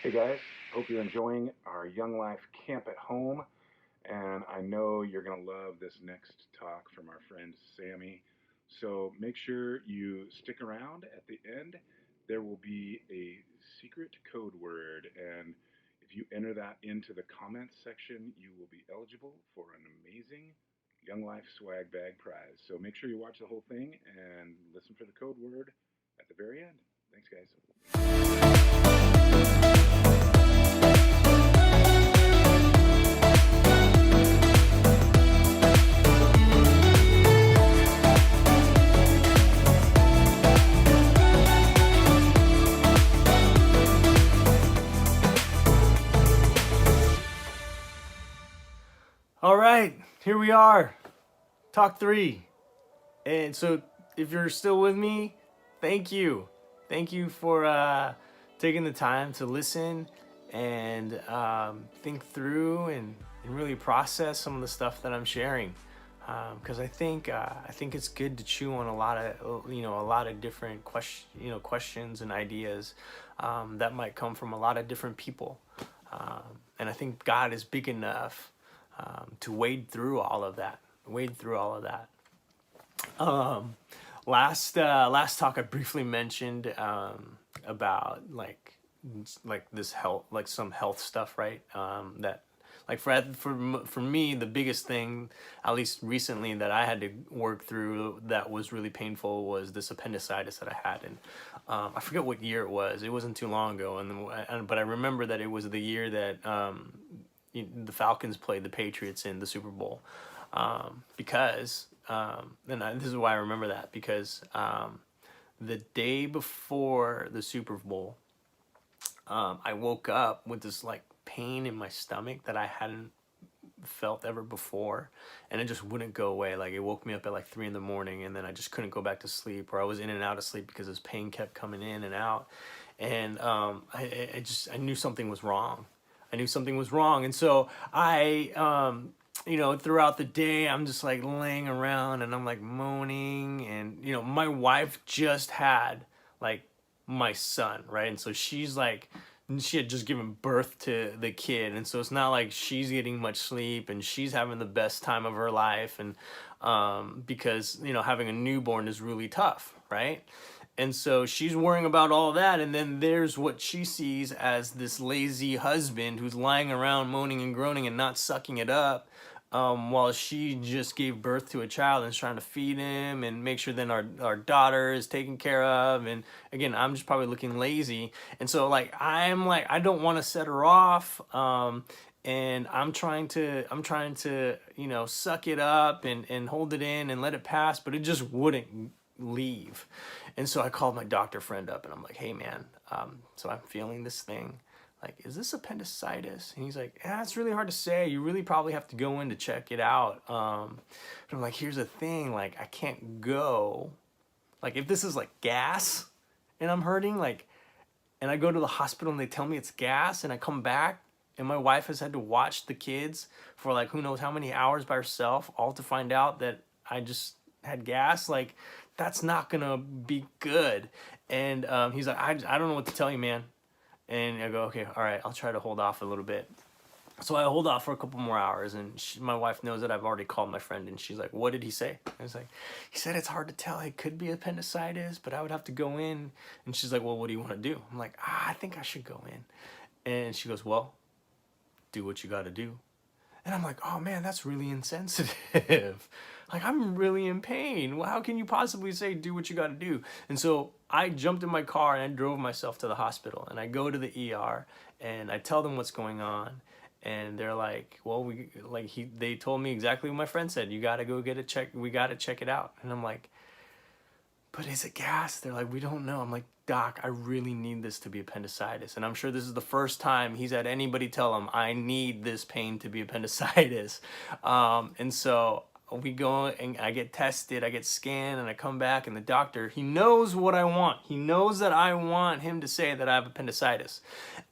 Hey guys, hope you're enjoying our Young Life Camp at Home, and I know you're going to love this next talk from our friend Sammy. So make sure you stick around at the end. There will be a secret code word, and if you enter that into the comments section, you will be eligible for an amazing Young Life swag bag prize. So make sure you watch the whole thing and listen for the code word at the very end. Thanks, guys. All right, here we are, talk 3. And so if you're still with me, thank you. Thank you for taking the time to listen and think through and really process some of the stuff that I'm sharing. Because I think it's good to chew on a lot of different questions and ideas that might come from a lot of different people. And I think God is big enough to wade through all of that. Last talk I briefly mentioned about like this health, like some health stuff, right? That like for me, the biggest thing, at least recently, that I had to work through that was really painful was this appendicitis that I had, and I forget what year it was. It wasn't too long ago, but I remember that it was the year that the Falcons played the Patriots in the Super Bowl, because this is why I remember that, because the day before the Super Bowl, I woke up with this like pain in my stomach that I hadn't felt ever before, and it just wouldn't go away. Like, it woke me up at like 3 in the morning, and then I just couldn't go back to sleep, or I was in and out of sleep because this pain kept coming in and out, and I knew something was wrong. And so throughout the day, I'm just like laying around and I'm like moaning, and my wife just had like my son, right? And so she had just given birth to the kid, and so it's not like she's getting much sleep, and she's having the best time of her life, and because having a newborn is really tough, right? And so she's worrying about all that, and then there's what she sees as this lazy husband who's lying around moaning and groaning and not sucking it up, while she just gave birth to a child and is trying to feed him and make sure then our daughter is taken care of. And again, I'm just probably looking lazy. And so I'm like, I don't want to set her off. And I'm trying to, suck it up and hold it in and let it pass, but it just wouldn't leave. And so I called my doctor friend up and I'm like, hey man, so I'm feeling this thing. Like, is this appendicitis? And he's like, yeah, it's really hard to say. You really probably have to go in to check it out. But I'm like, here's the thing. Like, I can't go. Like, if this is like gas and I'm hurting, like, and I go to the hospital and they tell me it's gas, and I come back and my wife has had to watch the kids for like who knows how many hours by herself, all to find out that I just had gas, like, that's not gonna be good. And he's like, I don't know what to tell you, man. And I go, okay, all right, I'll try to hold off a little bit. So I hold off for a couple more hours, and my wife knows that I've already called my friend, and she's like, what did he say? I was like, he said it's hard to tell. It could be appendicitis, but I would have to go in. And she's like, well, what do you want to do? I'm like, I think I should go in. And she goes, well, do what you got to do. And I'm like, oh man, that's really insensitive. Like, I'm really in pain. Well, how can you possibly say do what you got to do? And so I jumped in my car and I drove myself to the hospital, and I go to the ER and I tell them what's going on. And they're like, well, they told me exactly what my friend said. You got to go get it checked. We got to check it out. And I'm like, but is it gas? They're like, we don't know. I'm like, doc, I really need this to be appendicitis. And I'm sure this is the first time he's had anybody tell him, I need this pain to be appendicitis. And so we go and I get tested, I get scanned, and I come back, and the doctor, he knows what I want. He knows that I want him to say that I have appendicitis.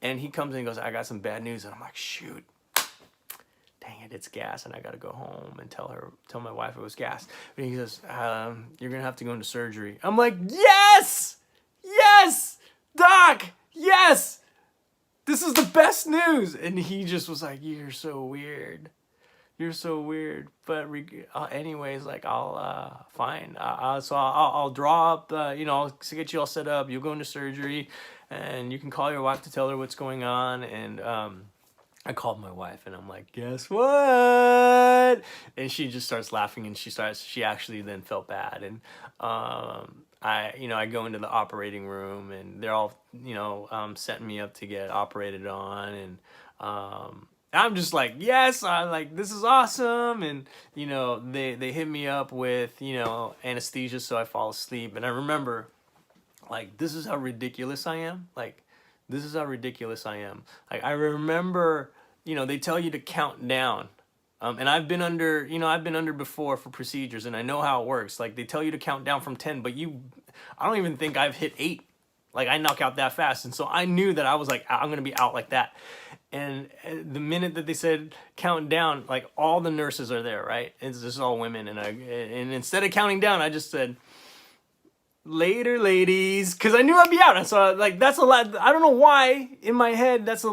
And he comes in and goes, I got some bad news. And I'm like, shoot. Dang it, it's gas, and I gotta go home and tell my wife it was gas. But he says, you're gonna have to go into surgery. I'm like, yes! Yes! Doc! Yes! this is the best news. And he just was like, you're so weird. You're so weird. But anyways, like, I'll, fine. So I'll draw up, I'll get you all set up. You'll go into surgery and you can call your wife to tell her what's going on. And, I called my wife and I'm like, guess what? And she just starts laughing and she actually then felt bad. And, I go into the operating room and they're all, setting me up to get operated on. And, I'm just like, yes, I'm like, this is awesome. And, they hit me up with, anesthesia so I fall asleep. And I remember, like, this is how ridiculous I am. Like, this is how ridiculous I am. Like, I remember, they tell you to count down. And I've been under before for procedures and I know how it works. Like, they tell you to count down from 10, but I don't even think I've hit 8. Like, I knock out that fast. And so I knew that I was like, I'm going to be out like that. And the minute that they said count down, like, all the nurses are there, right? It's just all women. And instead of counting down, I just said, later, ladies, because I knew I'd be out. And so, like, that's a lot. I don't know why in my head that's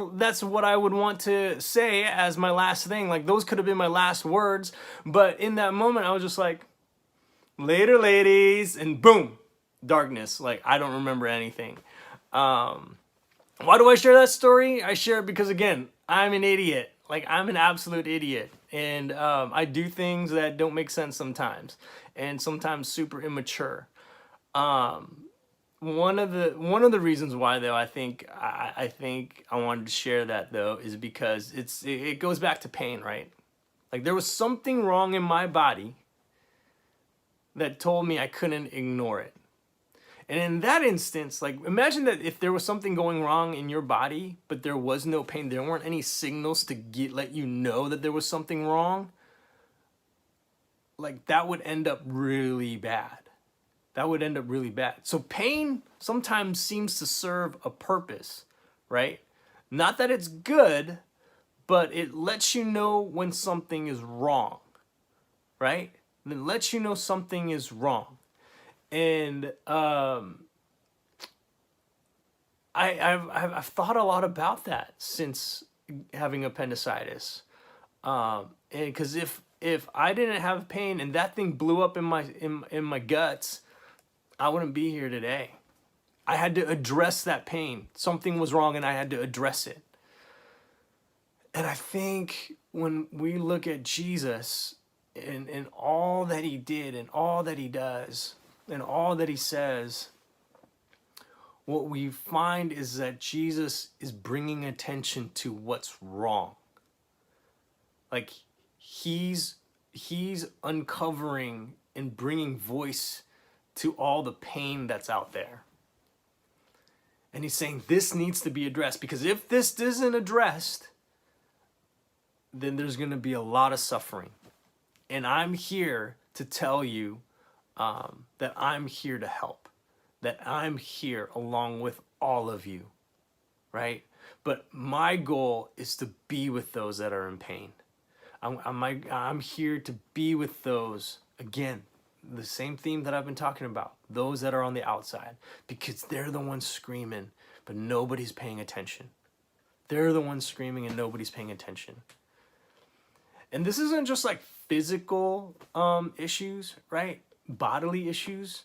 what I would want to say as my last thing. Like, those could have been my last words. But in that moment, I was just like, later, ladies, and boom, darkness. Like, I don't remember anything. Why do I share that story? I share it because, again, I'm an idiot. Like, I'm an absolute idiot. And I do things that don't make sense sometimes. And sometimes super immature. One of the reasons why, though, I think I wanted to share that, though, is because it goes back to pain, right? Like, there was something wrong in my body that told me I couldn't ignore it. And in that instance, like, imagine that if there was something going wrong in your body, but there was no pain, there weren't any signals to let you know that there was something wrong, like, that would end up really bad. That would end up really bad. So pain sometimes seems to serve a purpose, right? Not that it's good, but it lets you know when something is wrong, right? It lets you know something is wrong. And I've thought a lot about that since having appendicitis. And because if I didn't have pain and that thing blew up in my guts, I wouldn't be here today. I had to address that pain. Something was wrong and I had to address it. And I think when we look at Jesus and all that he did and all that he does and all that he says, what we find is that Jesus is bringing attention to what's wrong. Like, he's uncovering and bringing voice to all the pain that's out there. And he's saying this needs to be addressed, because if this isn't addressed, then there's going to be a lot of suffering. And I'm here to tell you that I'm here to help, that I'm here along with all of you, right? But my goal is to be with those that are in pain. I'm here to be with those, again, the same theme that I've been talking about, those that are on the outside, because they're the ones screaming, but nobody's paying attention. They're the ones screaming and nobody's paying attention. And this isn't just like physical issues, right? Bodily issues.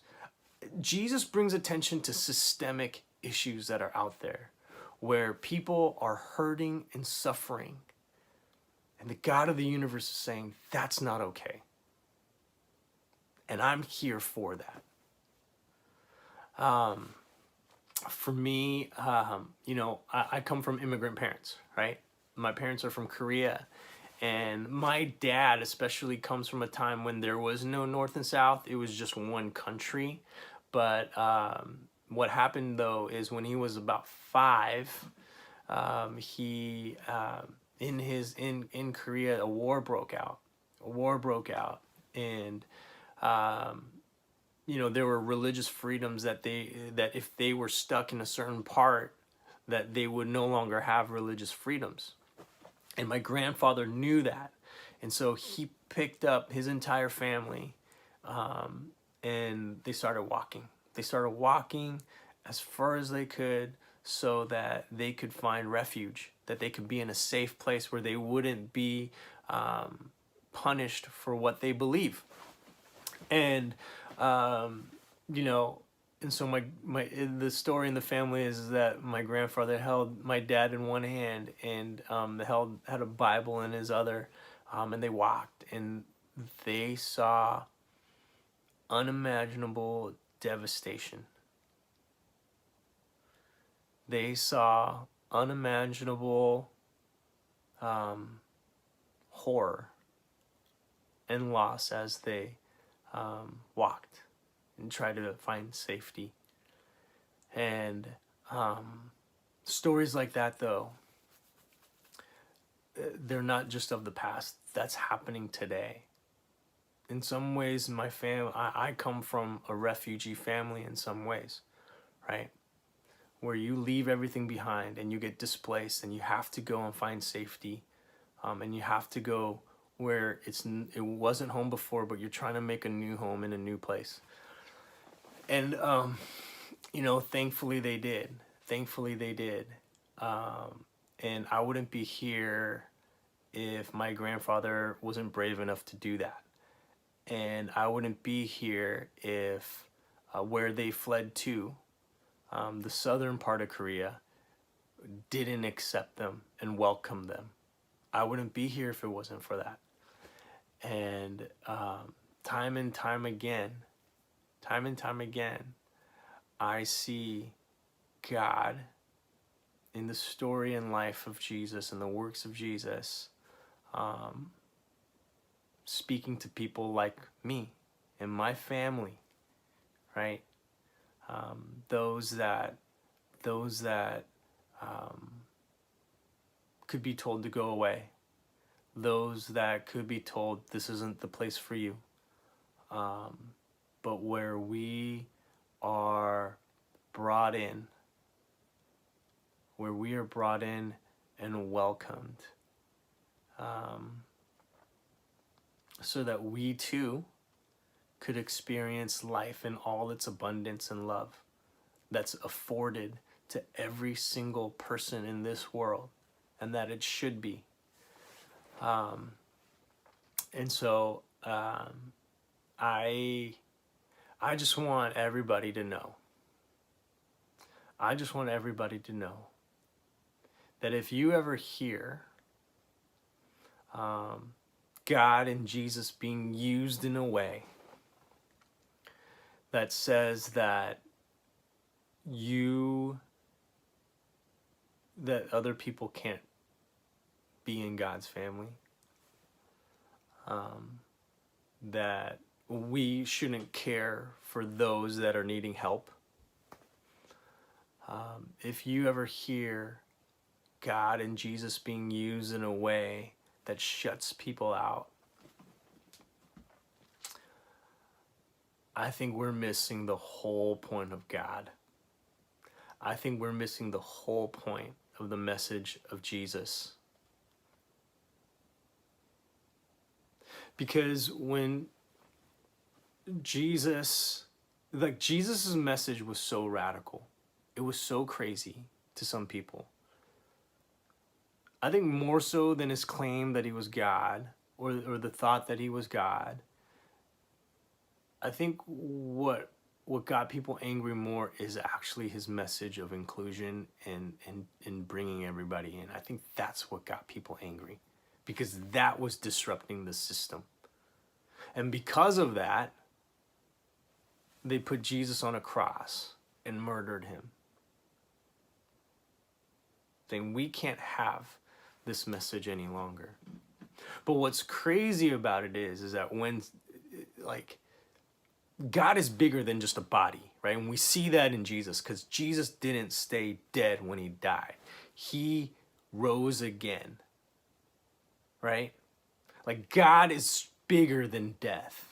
Jesus brings attention to systemic issues that are out there, where people are hurting and suffering. And the God of the universe is saying, that's not okay. And I'm here for that. For me, I come from immigrant parents, right? My parents are from Korea. And my dad especially comes from a time when there was no North and South. It was just one country. But what happened, though, is when he was about 5, in Korea, a war broke out. And there were religious freedoms that if they were stuck in a certain part, that they would no longer have religious freedoms. And my grandfather knew that. And so he picked up his entire family, and they started walking. They started walking as far as they could so that they could find refuge, that they could be in a safe place where they wouldn't be punished for what they believe. And you know, and so the story in the family is that my grandfather held my dad in one hand and had a Bible in his other, and they walked and they saw unimaginable devastation. They saw unimaginable horror and loss as they walked and tried to find safety. And stories like that, though, they're not just of the past. That's happening today. In some ways, I come from a refugee family in some ways, right? Where you leave everything behind and you get displaced and you have to go and find safety, and you have to go where it wasn't home before, but you're trying to make a new home in a new place. And you know, thankfully they did. Thankfully they did. And I wouldn't be here if my grandfather wasn't brave enough to do that. And I wouldn't be here if where they fled to, the southern part of Korea, didn't accept them and welcome them. I wouldn't be here if it wasn't for that. And time and time again, I see God in the story and life of Jesus and the works of Jesus, speaking to people like me and my family, right? Those that could be told to go away, those that could be told this isn't the place for you, but where we are brought in, and welcomed, so that we too could experience life in all its abundance and love that's afforded to every single person in this world, and that it should be. And so I just want everybody to know. I just want everybody to know that if you ever hear God and Jesus being used in a way that says that other people can't be in God's family, that we shouldn't care for those that are needing help. If you ever hear God and Jesus being used in a way that shuts people out, I think we're missing the whole point of God. I think we're missing the whole point of the message of Jesus. Because when Jesus' message was so radical, it was so crazy to some people. I think more so than his claim that he was God, or the thought that he was God. I think what got people angry more is actually his message of inclusion and bringing everybody in. I think that's what got people angry, because that was disrupting the system. And because of that, they put Jesus on a cross and murdered him, saying we can't have this message any longer. But what's crazy about it is that when, like, God is bigger than just a body, right? And we see that in Jesus, because Jesus didn't stay dead when he died. He rose again, right? Like, God is bigger than death.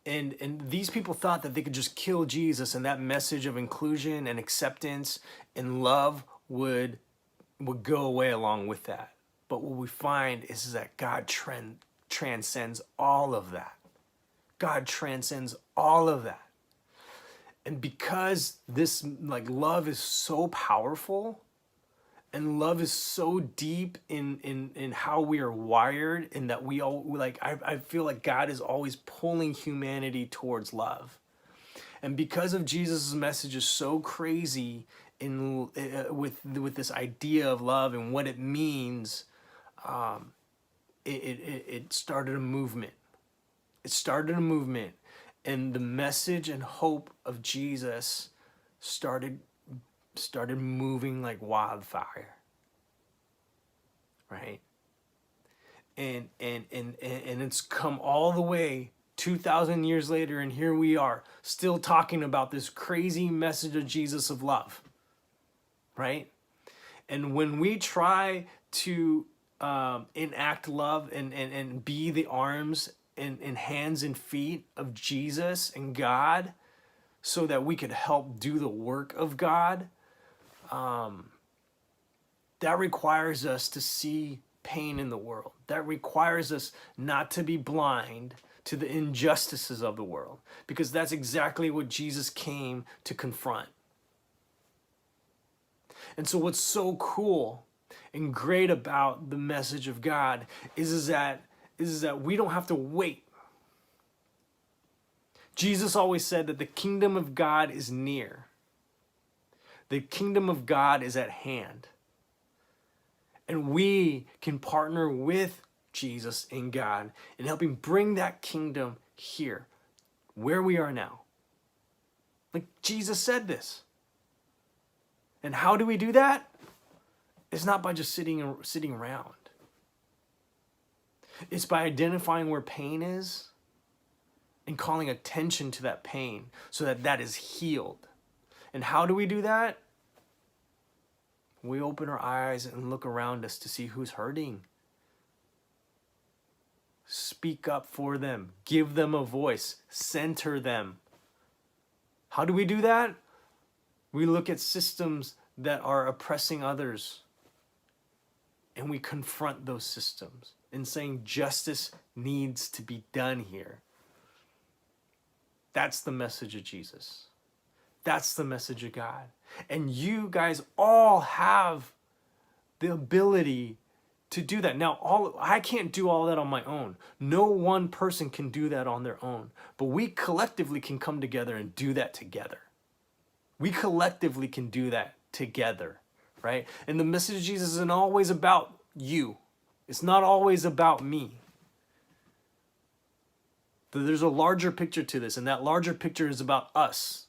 And these people thought that they could just kill Jesus, and that message of inclusion and acceptance and love would go away along with that. But what we find is that God transcends all of that. God transcends all of that. And because this like love is so powerful, and love is so deep in how we are wired, and that we all like, I feel like God is always pulling humanity towards love. And because of Jesus' message is so crazy in with this idea of love and what it means, it started a movement. It started a movement, and the message and hope of Jesus started moving like wildfire, right? And it's come all the way 2,000 years later, and here we are still talking about this crazy message of Jesus of love, right? And when we try to enact love and be the arms and hands and feet of Jesus and God, so that we could help do the work of God, that requires us to see pain in the world. That requires us not to be blind to the injustices of the world, because that's exactly what Jesus came to confront. And so what's so cool and great about the message of God is that we don't have to wait. Jesus always said that the kingdom of God is near. The kingdom of God is at hand. And we can partner with Jesus and God in helping bring that kingdom here, where we are now. Like Jesus said this. And how do we do that? It's not by just sitting around. It's by identifying where pain is and calling attention to that pain so that that is healed. And how do we do that? We open our eyes and look around us to see who's hurting. Speak up for them. Give them a voice. Center them. How do we do that? We look at systems that are oppressing others, and we confront those systems in saying justice needs to be done here. That's the message of Jesus. That's the message of God. And you guys all have the ability to do that. Now, I can't do all that on my own. No one person can do that on their own. But we collectively can come together and do that together. We collectively can do that together, right? And the message of Jesus isn't always about you. It's not always about me. There's a larger picture to this, and that larger picture is about us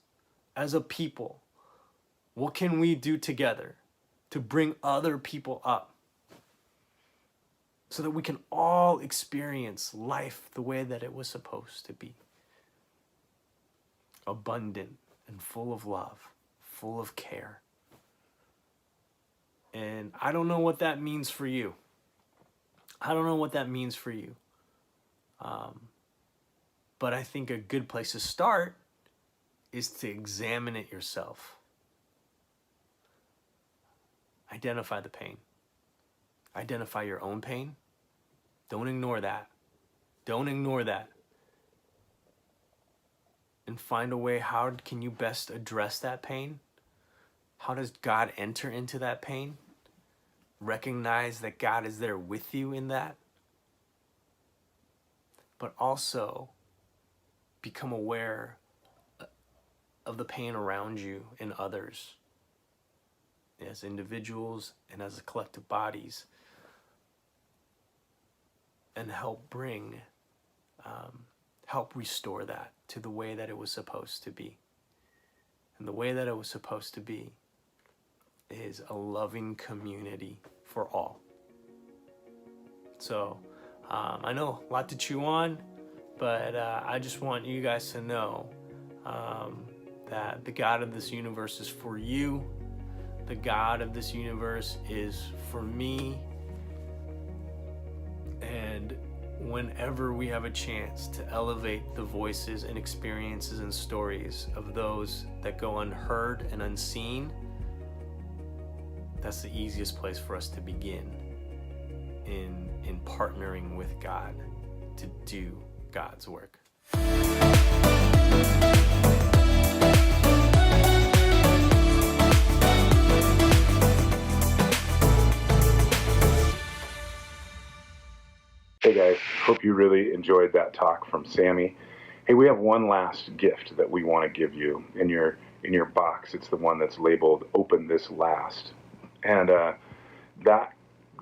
as a people. What can we do together to bring other people up so that we can all experience life the way that it was supposed to be? Abundant and full of love, full of care. And I don't know what that means for you. I don't know what that means for you. But I think a good place to start is to examine it yourself. Identify the pain. Identify your own pain. Don't ignore that. Don't ignore that. And find a way, how can you best address that pain? How does God enter into that pain? Recognize that God is there with you in that. But also become aware of the pain around you and others, as individuals and as collective bodies, and help restore that to the way that it was supposed to be. And the way that it was supposed to be is a loving community for all. So I know a lot to chew on, but I just want you guys to know that the God of this universe is for you. The God of this universe is for me. And whenever we have a chance to elevate the voices and experiences and stories of those that go unheard and unseen, that's the easiest place for us to begin in partnering with God to do God's work. Hope you really enjoyed that talk from Sammy. Hey, we have one last gift that we want to give you in your box. It's the one that's labeled "Open this last," and that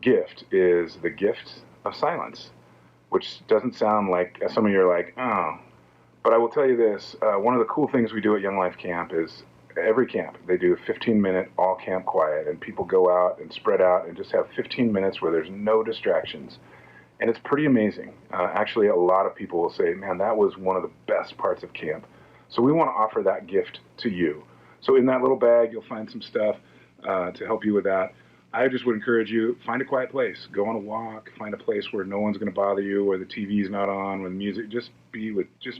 gift is the gift of silence, which doesn't sound like some of you are like, oh. But I will tell you this: one of the cool things we do at Young Life Camp is every camp they do a 15-minute all camp quiet, and people go out and spread out and just have 15 minutes where there's no distractions. And it's pretty amazing. Actually, a lot of people will say, man, that was one of the best parts of camp. So we want to offer that gift to you. So in that little bag, you'll find some stuff to help you with that. I just would encourage you, find a quiet place. Go on a walk. Find a place where no one's going to bother you, where the TV's not on, where the music. Just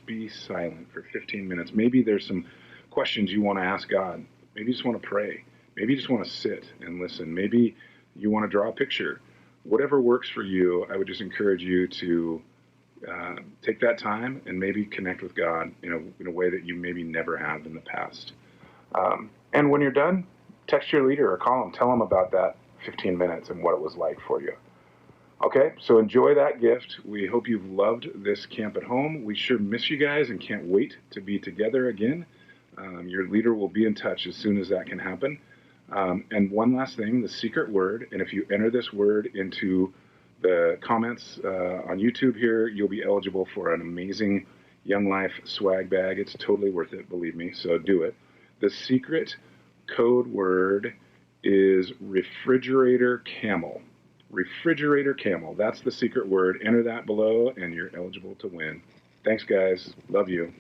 be silent for 15 minutes. Maybe there's some questions you want to ask God. Maybe you just want to pray. Maybe you just want to sit and listen. Maybe you want to draw a picture. Whatever works for you, I would just encourage you to take that time and maybe connect with God in a way that you maybe never have in the past. And when you're done, text your leader or call them. Tell them about that 15 minutes and what it was like for you. Okay, so enjoy that gift. We hope you've loved this camp at home. We sure miss you guys and can't wait to be together again. Your leader will be in touch as soon as that can happen. And one last thing, the secret word, and if you enter this word into the comments on YouTube here, you'll be eligible for an amazing Young Life swag bag. It's totally worth it, believe me, so do it. The secret code word is refrigerator camel. Refrigerator camel. That's the secret word. Enter that below, and you're eligible to win. Thanks, guys. Love you.